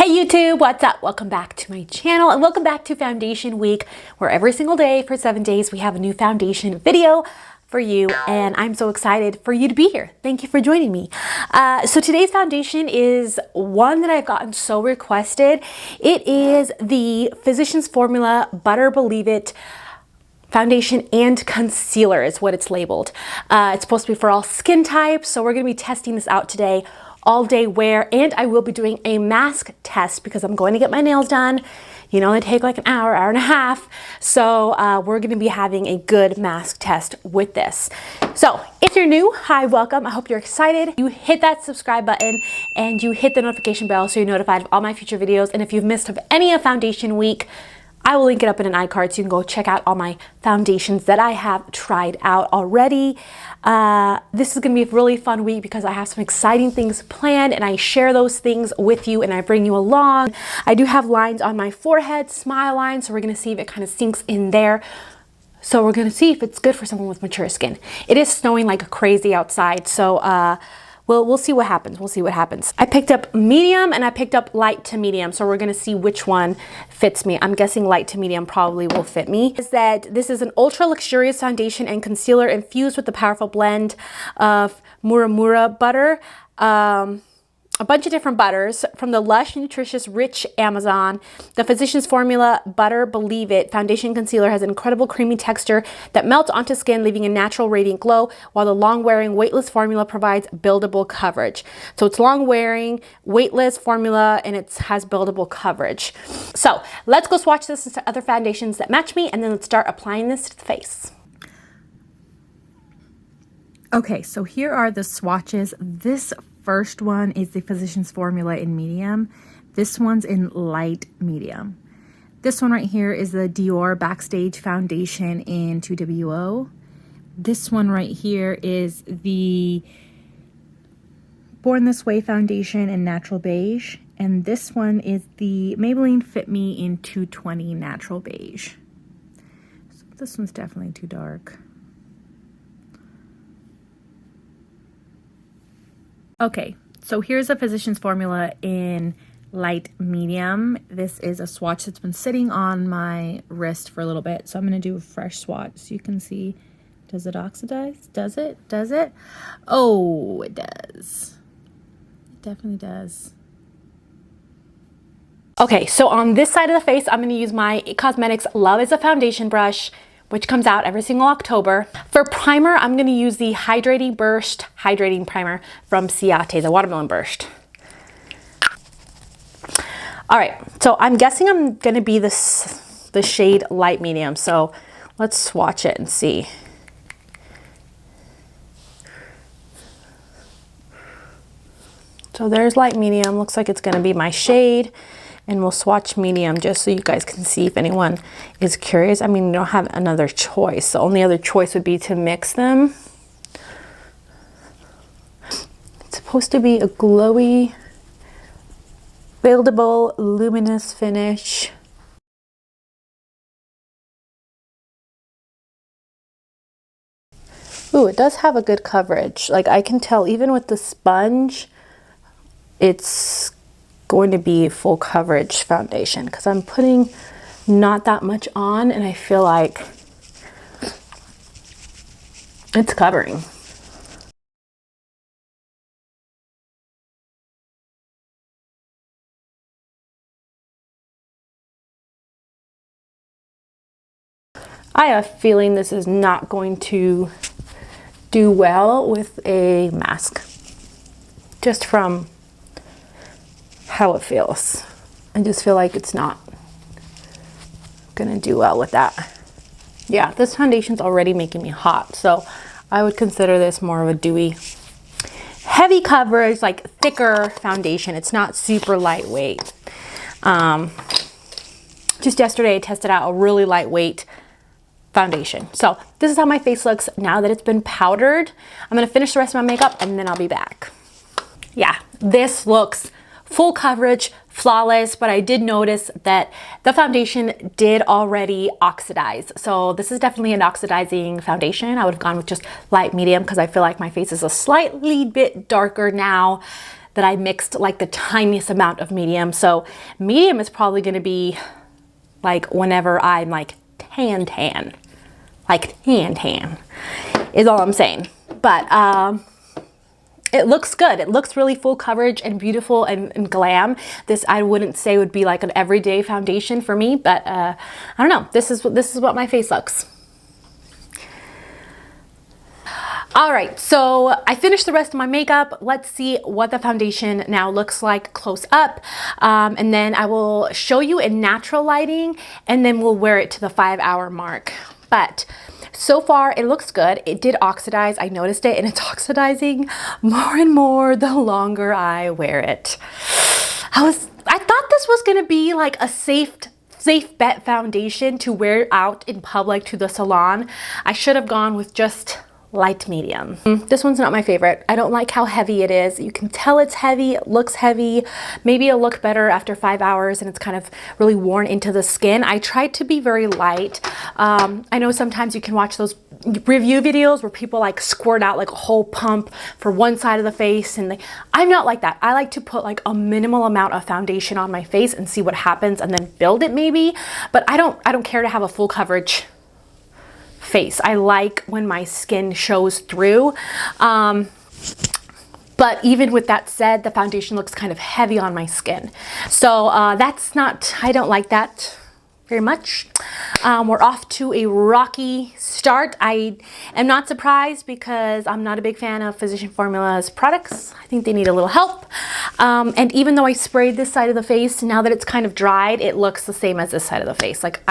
Hey YouTube, what's up? Welcome back to my channel and welcome back to Foundation Week, where every single day for 7 days we have a new foundation video for you, and I'm so excited for you to be here. Thank you for joining me. So today's foundation is one that I've gotten so requested. It is the Physicians Formula Butter Believe It foundation and concealer is what it's labeled. It's supposed to be for all skin types, so we're going to be testing this out today. All day wear, and I will be doing a mask test because I'm going to get my nails done. You know, they take like an hour, hour and a half. So we're gonna be having a good mask test with this. So if you're new, hi, welcome. I hope you're excited. You hit that subscribe button and you hit the notification bell so you're notified of all my future videos. And if you've missed of any of Foundation Week, I will link it up in an iCard so you can go check out all my foundations that I have tried out already. This is gonna be a really fun week because I have some exciting things planned and I share those things with you and I bring you along. I do have lines on my forehead, smile lines, so we're gonna see if it kind of sinks in there. So we're gonna see if it's good for someone with mature skin. It is snowing like crazy outside, so we'll see what happens. We'll see what happens. I picked up medium and I picked up light to medium. So we're gonna see which one fits me. I'm guessing light to medium probably will fit me. Is that this is an ultra luxurious foundation and concealer infused with the powerful blend of Muramura butter. A bunch of different butters from the lush, nutritious, rich Amazon. The Physicians Formula Butter Believe It foundation concealer has an incredible creamy texture that melts onto skin, leaving a natural radiant glow, while the long-wearing weightless formula provides buildable coverage. So it's long-wearing, weightless formula, and it has buildable coverage. So let's go swatch this to other foundations that match me, and then let's start applying this to the face. Okay, so here are the swatches. This first one is the Physicians Formula in medium. This one's in light medium. This one right here is the Dior Backstage Foundation in 2WO. This one right here is the Born This Way Foundation in Natural Beige. And this one is the Maybelline Fit Me in 220 Natural Beige. So this one's definitely too dark. Okay, so here's a Physicians Formula in light medium. This is a swatch that's been sitting on my wrist for a little bit, so I'm going to do a fresh swatch so you can see. Does it oxidize? Does it? Does it? Oh, it does. It definitely does. Okay, so on this side of the face, I'm going to use my IT Cosmetics Love is a Foundation brush, which comes out every single October. For primer, I'm gonna use the Hydrating Burst Hydrating Primer from Ciate, the Watermelon Burst. All right, so I'm guessing I'm gonna be the shade light medium, so let's swatch it and see. So there's light medium, looks like it's gonna be my shade. And we'll swatch medium just so you guys can see if anyone is curious. I mean, you don't have another choice. The only other choice would be to mix them. It's supposed to be a glowy, buildable, luminous finish. Ooh, it does have a good coverage. Like I can tell even with the sponge, it's going to be full coverage foundation because I'm putting not that much on and I feel like it's covering. I have a feeling this is not going to do well with a mask, just from how it feels. I just feel like it's not gonna do well with that. Yeah, this foundation's already making me hot, so I would consider this more of a dewy, heavy coverage, like thicker foundation. It's not super lightweight. Just yesterday I tested out a really lightweight foundation. So this is how my face looks now that it's been powdered. I'm gonna finish the rest of my makeup and then I'll be back. Yeah, this looks full coverage, flawless, but I did notice that the foundation did already oxidize. So this is definitely an oxidizing foundation. I would have gone with just light medium because I feel like my face is a slightly bit darker now that I mixed like the tiniest amount of medium. So medium is probably gonna be like whenever I'm like tan, like tan is all I'm saying. But it looks good. It looks really full coverage and beautiful and glam. This I wouldn't say would be like an everyday foundation for me, but I don't know. This is what my face looks. All right, so I finished the rest of my makeup. Let's see what the foundation now looks like close up. And then I will show you in natural lighting, and then we'll wear it to the 5-hour mark. But so far it looks good. It did oxidize, I noticed it, and it's oxidizing more and more the longer I wear it. I thought this was gonna be like a safe bet foundation to wear out in public to the salon. I should have gone with just light medium. This one's not my favorite. I don't like how heavy it is. You can tell it's heavy, it looks heavy. Maybe it'll look better after 5 hours and it's kind of really worn into the skin. I tried to be very light. I know sometimes you can watch those review videos where people like squirt out like a whole pump for one side of the face, and I'm not like that. I like to put like a minimal amount of foundation on my face and see what happens and then build it maybe, but I don't care to have a full coverage face. I like when my skin shows through. But even with that said, the foundation looks kind of heavy on my skin. So I don't like that very much. We're off to a rocky start. I am not surprised because I'm not a big fan of Physician Formula's products. I think they need a little help. And even though I sprayed this side of the face, now that it's kind of dried, it looks the same as this side of the face. Like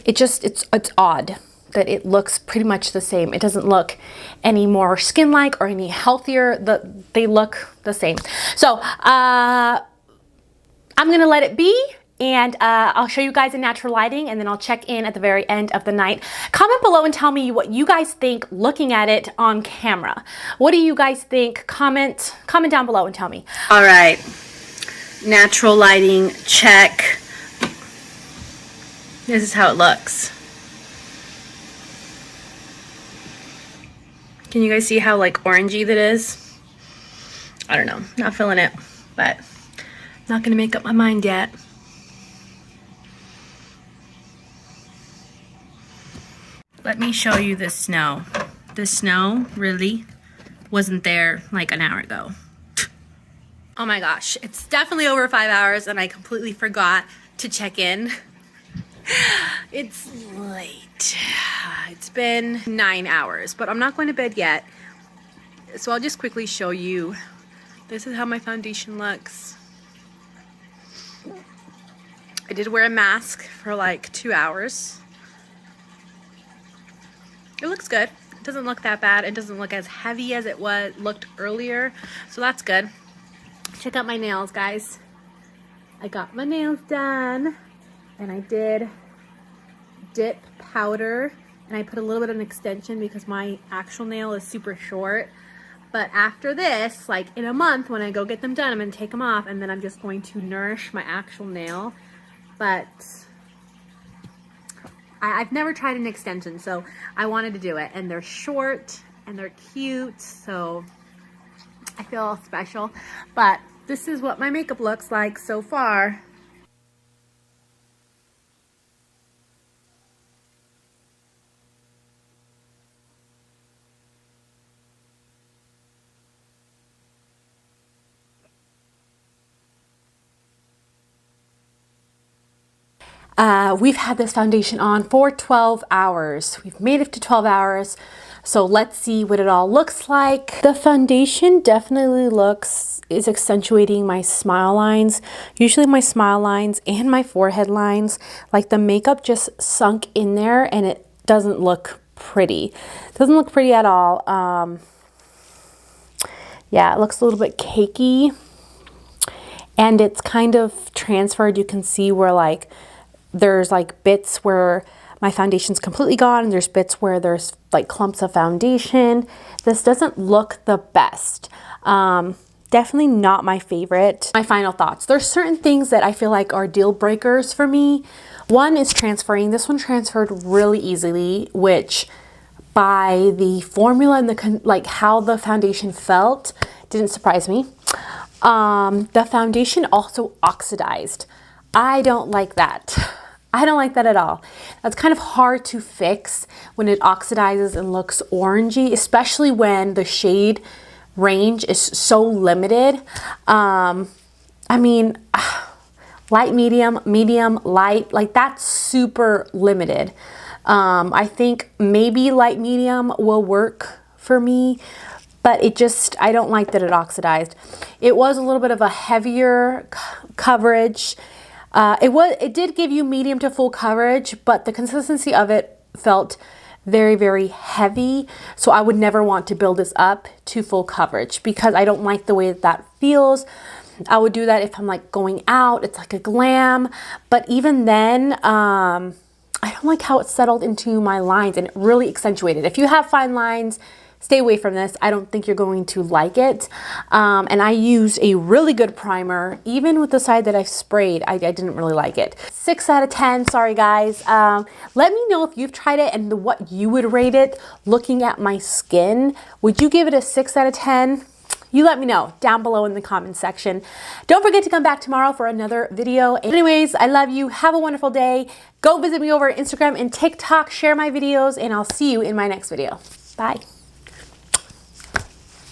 it's odd that it looks pretty much the same. It doesn't look any more skin-like or any healthier. They look the same. So I'm gonna let it be, and I'll show you guys in natural lighting, and then I'll check in at the very end of the night. Comment below and tell me what you guys think looking at it on camera. What do you guys think? Comment down below and tell me. All right, natural lighting check. This is how it looks. Can you guys see how like orangey that is? I don't know, not feeling it, but not gonna make up my mind yet. Let me show you the snow. The snow really wasn't there like an hour ago. Oh my gosh, it's definitely over 5 hours and I completely forgot to check in. It's late. It's been 9 hours, but I'm not going to bed yet. So I'll just quickly show you. This is how my foundation looks. I did wear a mask for like 2 hours. It looks good. It doesn't look that bad. It doesn't look as heavy as it looked earlier. So that's good. Check out my nails, guys. I got my nails done. And I did dip powder, and I put a little bit of an extension because my actual nail is super short. But after this, like in a month when I go get them done, I'm going to take them off, and then I'm just going to nourish my actual nail. But I've never tried an extension, so I wanted to do it. And they're short and they're cute, so I feel special. But this is what my makeup looks like so far. We've had this foundation on for 12 hours. We've made it to 12 hours. So let's see what it all looks like. The foundation definitely is accentuating my smile lines. Usually my smile lines and my forehead lines, like the makeup just sunk in there and it doesn't look pretty. It doesn't look pretty at all. Yeah, it looks a little bit cakey and it's kind of transferred. You can see where like there's like bits where my foundation's completely gone and there's bits where there's like clumps of foundation. This doesn't look the best. Definitely not my favorite. My final thoughts. There's certain things that I feel like are deal breakers for me. One is transferring. This one transferred really easily, which by the formula and like how the foundation felt didn't surprise me. The foundation also oxidized. I don't like that. I don't like that at all. That's kind of hard to fix when it oxidizes and looks orangey, especially when the shade range is so limited. I mean, light, medium, medium, light, like that's super limited. I think maybe light medium will work for me, but it just, I don't like that it oxidized. It was a little bit of a heavier coverage. It did give you medium to full coverage, but the consistency of it felt very, very heavy. So I would never want to build this up to full coverage because I don't like the way that feels. I would do that if I'm like going out, it's like a glam. But even then, I don't like how it settled into my lines and it really accentuated. If you have fine lines, stay away from this. I don't think you're going to like it. And I used a really good primer. Even with the side that I've sprayed, I didn't really like it. 6 out of 10, sorry guys. Let me know if you've tried it and what you would rate it looking at my skin. Would you give it a 6 out of 10? You let me know down below in the comment section. Don't forget to come back tomorrow for another video. Anyways, I love you. Have a wonderful day. Go visit me over Instagram and TikTok. Share my videos and I'll see you in my next video. Bye.